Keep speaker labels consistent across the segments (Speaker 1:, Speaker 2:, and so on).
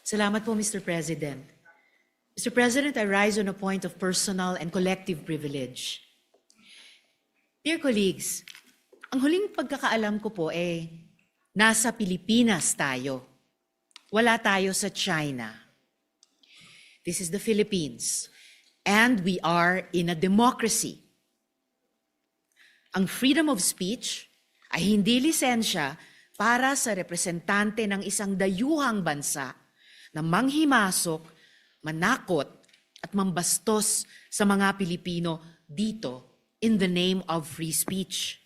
Speaker 1: Salamat po, Mr. President. Mr. President, I rise on a point of personal and collective privilege. Dear colleagues, ang huling pagkakaalam ko po nasa Pilipinas tayo. Wala tayo sa China. This is the Philippines, and we are in a democracy. Ang freedom of speech ay hindi lisensya para sa representante ng isang dayuhang bansa na manghimasok, manakot at mambastos sa mga Pilipino dito in the name of free speech.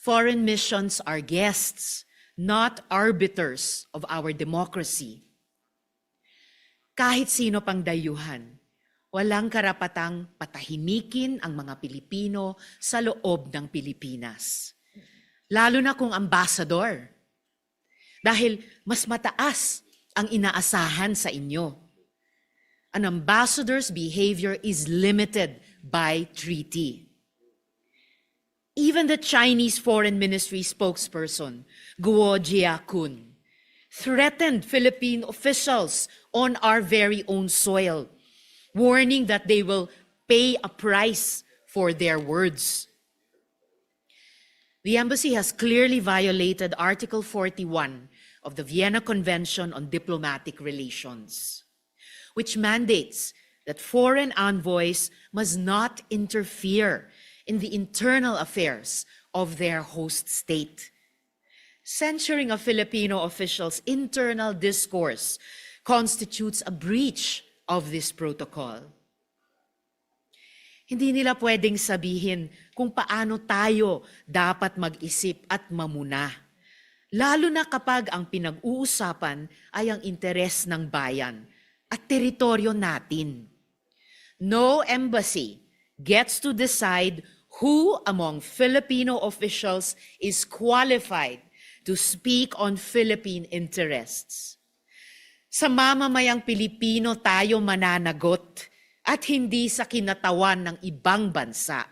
Speaker 1: Foreign missions are guests, not arbiters of our democracy. Kahit sino pang dayuhan, walang karapatang patahimikin ang mga Pilipino sa loob ng Pilipinas. Lalo na kung ambassador. Dahil mas mataas ang inaasahan sa inyo. An ambassador's behavior is limited by treaty. Even the Chinese Foreign Ministry spokesperson, Guo Jiakun, threatened Philippine officials on our very own soil, warning that they will pay a price for their words. The embassy has clearly violated Article 41 of the Vienna Convention on Diplomatic Relations, which mandates that foreign envoys must not interfere in the internal affairs of their host state. Censuring a Filipino official's internal discourse constitutes a breach of this protocol. Hindi nila pwedeng sabihin kung paano tayo dapat mag-isip at mamuna, lalo na kapag ang pinag-uusapan ay ang interes ng bayan at teritoryo natin. No embassy gets to decide who among Filipino officials is qualified to speak on Philippine interests. Sa mamamayang Pilipino tayo mananagot at hindi sa kinatawan ng ibang bansa.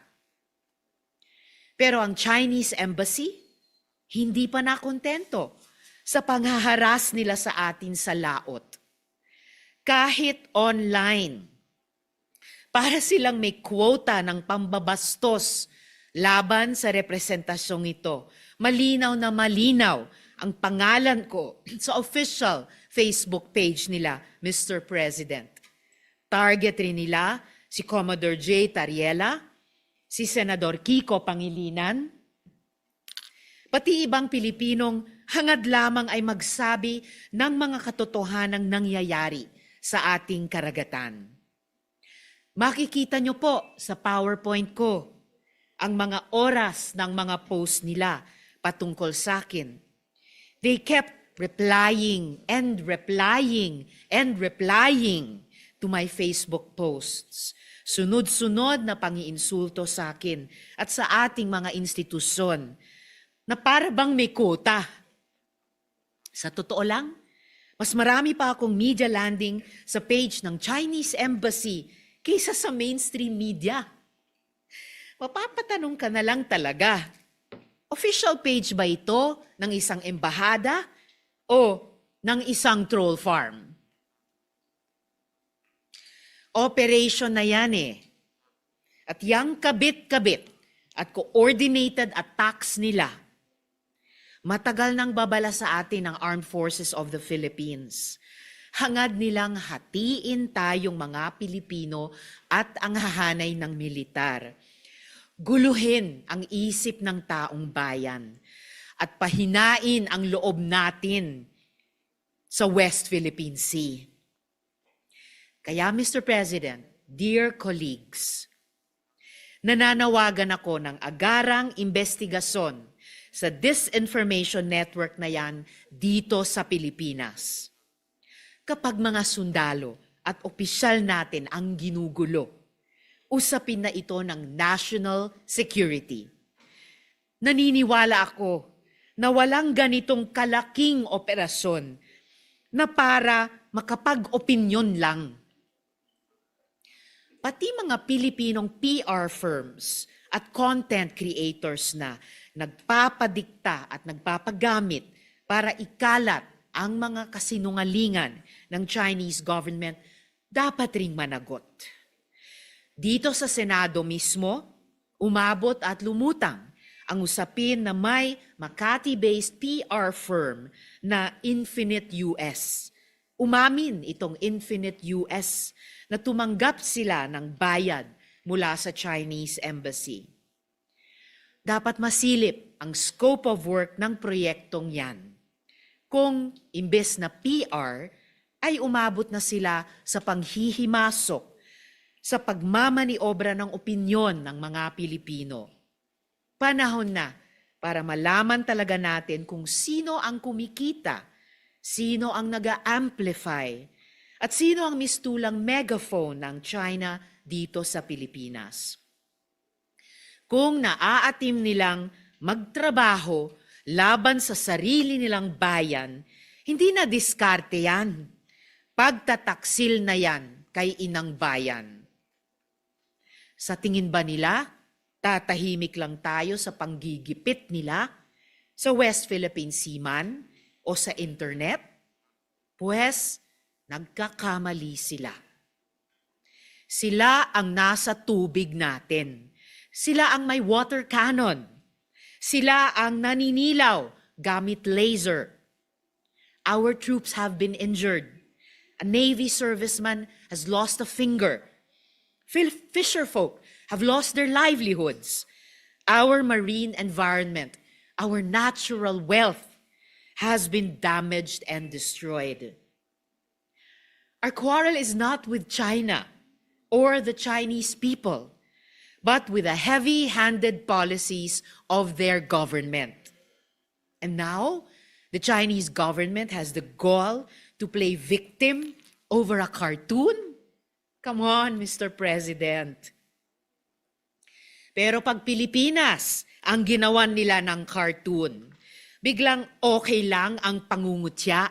Speaker 1: Pero ang Chinese embassy, hindi pa nakontento sa panghaharas nila sa atin sa laot. Kahit online, para silang may quota ng pambabastos laban sa representasyong ito. Malinaw na malinaw ang pangalan ko sa official Facebook page nila, Mr. President. Target rin nila si Commodore J. Tariela, si Senador Kiko Pangilinan, pati ibang Pilipinong hangad lamang ay magsabi ng mga katotohanang nangyayari sa ating karagatan. Makikita nyo po sa PowerPoint ko ang mga oras ng mga post nila patungkol sa akin. They kept replying and replying and replying to my Facebook posts. Sunod-sunod na pangiinsulto sa akin at sa ating mga institusyon na para bang may quota. Sa totoo lang, mas marami pa akong media landing sa page ng Chinese Embassy kaysa sa mainstream media. Mapapatanong ka na lang talaga, official page ba ito ng isang embahada o ng isang troll farm? Operation na yan At yang kabit-kabit at coordinated attacks nila, matagal nang babala sa atin ng Armed Forces of the Philippines. Hangad nilang hatiin tayong mga Pilipino at ang hahanay ng militar. Guluhin ang isip ng taong bayan at pahinain ang loob natin sa West Philippine Sea. Kaya Mr. President, dear colleagues, nananawagan ako ng agarang investigasyon sa disinformation network na yan dito sa Pilipinas. Kapag mga sundalo at opisyal natin ang ginugulo, usapin na ito ng national security. Naniniwala ako na walang ganitong kalaking operasyon na para makapag-opinyon lang. Pati mga Pilipinong PR firms at content creators na nagpapadikta at nagpapagamit para ikalat ang mga kasinungalingan ng Chinese government dapat ring managot. Dito sa Senado mismo, umabot at lumutang ang usapin na may Makati-based PR firm na Infinite US. Umamin itong Infinite US na tumanggap sila ng bayad mula sa Chinese Embassy. Dapat masilip ang scope of work ng proyektong yan. Kung imbes na PR, ay umabot na sila sa panghihimasok sa pagmamaniobra ng opinyon ng mga Pilipino. Panahon na para malaman talaga natin kung sino ang kumikita, sino ang nag-amplify, at sino ang mistulang megaphone ng China dito sa Pilipinas. Kung naaatim nilang magtrabaho laban sa sarili nilang bayan, hindi na diskarte yan. Pagtataksil na yan kay inang bayan. Sa tingin ba nila, tatahimik lang tayo sa panggigipit nila sa West Philippine Sea man o sa internet? Pues, nagkakamali sila. Sila ang nasa tubig natin. Sila ang may water cannon. Sila ang naninilaw gamit laser. Our troops have been injured. A Navy serviceman has lost a finger. Fisherfolk have lost their livelihoods. Our marine environment, our natural wealth has been damaged and destroyed. Our quarrel is not with China or the Chinese people, but with the heavy-handed policies of their government. And now, the Chinese government has the gall to play victim over a cartoon? Come on, Mr. President. Pero pag Pilipinas ang ginawan nila ng cartoon, biglang okay lang ang pangungutya.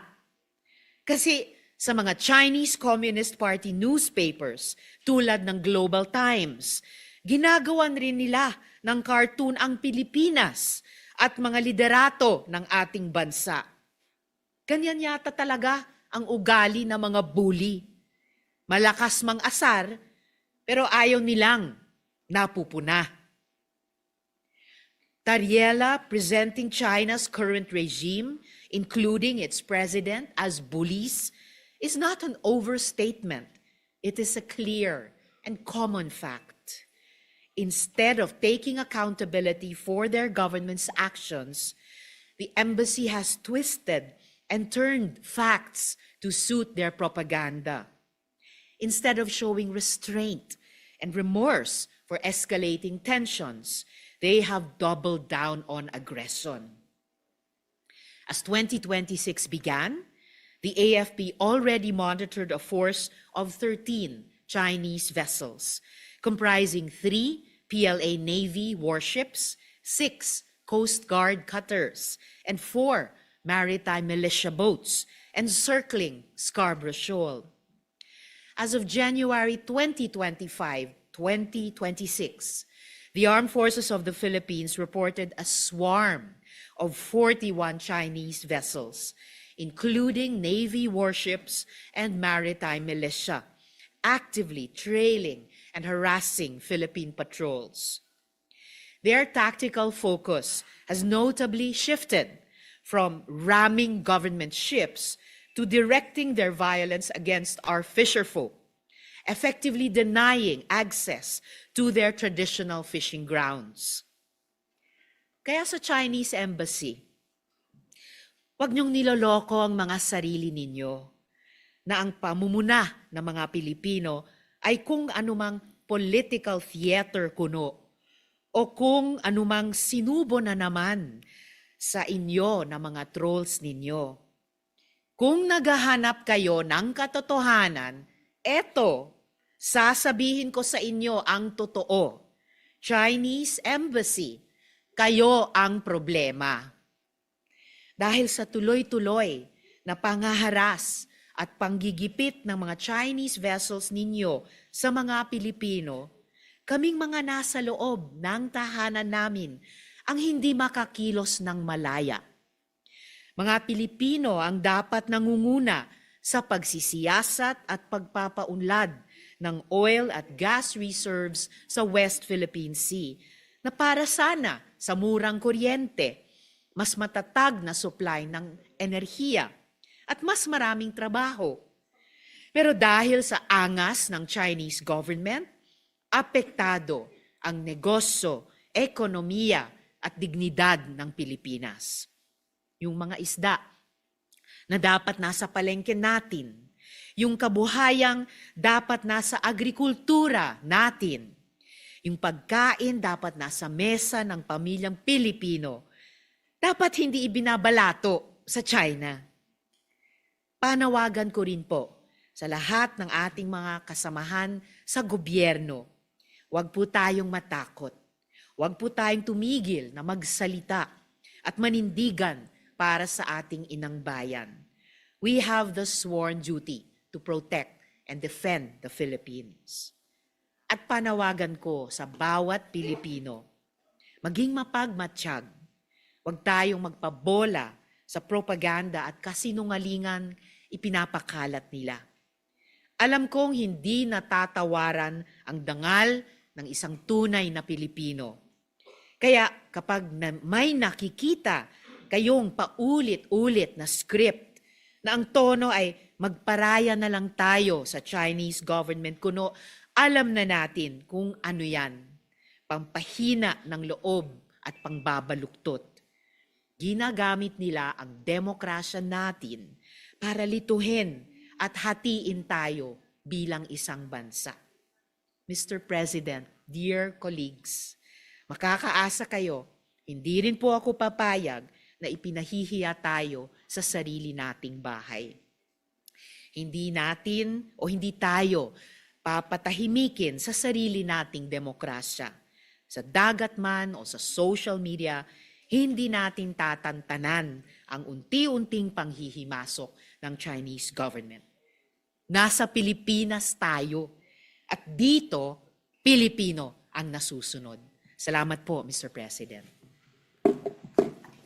Speaker 1: Kasi sa mga Chinese Communist Party newspapers tulad ng Global Times, ginagawan rin nila ng cartoon ang Pilipinas at mga liderato ng ating bansa. Ganyan yata talaga ang ugali ng mga bully. Malakas mang asar, pero ayaw nilang napupuna. Tariela presenting China's current regime, including its president, as bullies, is not an overstatement. It is a clear and common fact. Instead of taking accountability for their government's actions, the embassy has twisted and turned facts to suit their propaganda. Instead of showing restraint and remorse for escalating tensions, they have doubled down on aggression. As 2026 began, the AFP already monitored a force of 13 Chinese vessels, comprising 3 PLA Navy warships, 6 Coast Guard cutters, and 4 maritime militia boats encircling Scarborough Shoal. As of January 2025-2026, the Armed Forces of the Philippines reported a swarm of 41 Chinese vessels, including Navy warships and maritime militia, actively trailing and harassing Philippine patrols. Their tactical focus has notably shifted from ramming government ships to directing their violence against our fisherfolk, effectively denying access to their traditional fishing grounds. Kaya sa Chinese Embassy, huwag niyong niloloko ang mga sarili ninyo na ang pamumuna ng mga Pilipino ay kung anumang political theater kuno o kung anumang sinubo na naman sa inyo na mga trolls ninyo. Kung naghahanap kayo ng katotohanan, eto, sasabihin ko sa inyo ang totoo. Chinese Embassy, kayo ang problema. Dahil sa tuloy-tuloy na pangaharas at panggigipit ng mga Chinese vessels ninyo sa mga Pilipino, kaming mga nasa loob ng tahanan namin ang hindi makakilos ng malaya. Mga Pilipino ang dapat nangunguna sa pagsisiyasat at pagpapaunlad ng oil at gas reserves sa West Philippine Sea na para sana sa murang kuryente, mas matatag na supply ng enerhiya at mas maraming trabaho. Pero dahil sa angas ng Chinese government, apektado ang negosyo, ekonomiya at dignidad ng Pilipinas. Yung mga isda na dapat nasa palengke natin, yung kabuhayang dapat nasa agrikultura natin, yung pagkain dapat nasa mesa ng pamilyang Pilipino, dapat hindi ibinabalato sa China. Panawagan ko rin po sa lahat ng ating mga kasamahan sa gobyerno, huwag po tayong matakot, huwag po tayong tumigil na magsalita at manindigan para sa ating inang bayan. We have the sworn duty to protect and defend the Philippines. At panawagan ko sa bawat Pilipino, maging mapagmatsyag, huwag tayong magpabola sa propaganda at kasinungalingan ipinapakalat nila. Alam kong hindi natatawaran ang dangal ng isang tunay na Pilipino. Kaya kapag may nakikita kayong paulit-ulit na script na ang tono ay magparaya na lang tayo sa Chinese government, kuno alam na natin kung ano yan, pampahina ng loob at pangbabaluktot. Ginagamit nila ang demokrasya natin para lituhin at hatiin tayo bilang isang bansa. Mr. President, dear colleagues, makakaasa kayo, hindi rin po ako papayag na ipinahihiya tayo sa sarili nating bahay. Hindi tayo papatahimikin sa sarili nating demokrasya. Sa dagat man o sa social media, hindi natin tatantanan ang unti-unting panghihimasok ng Chinese government. Nasa Pilipinas tayo at dito, Pilipino ang nasusunod. Salamat po, Mr. President.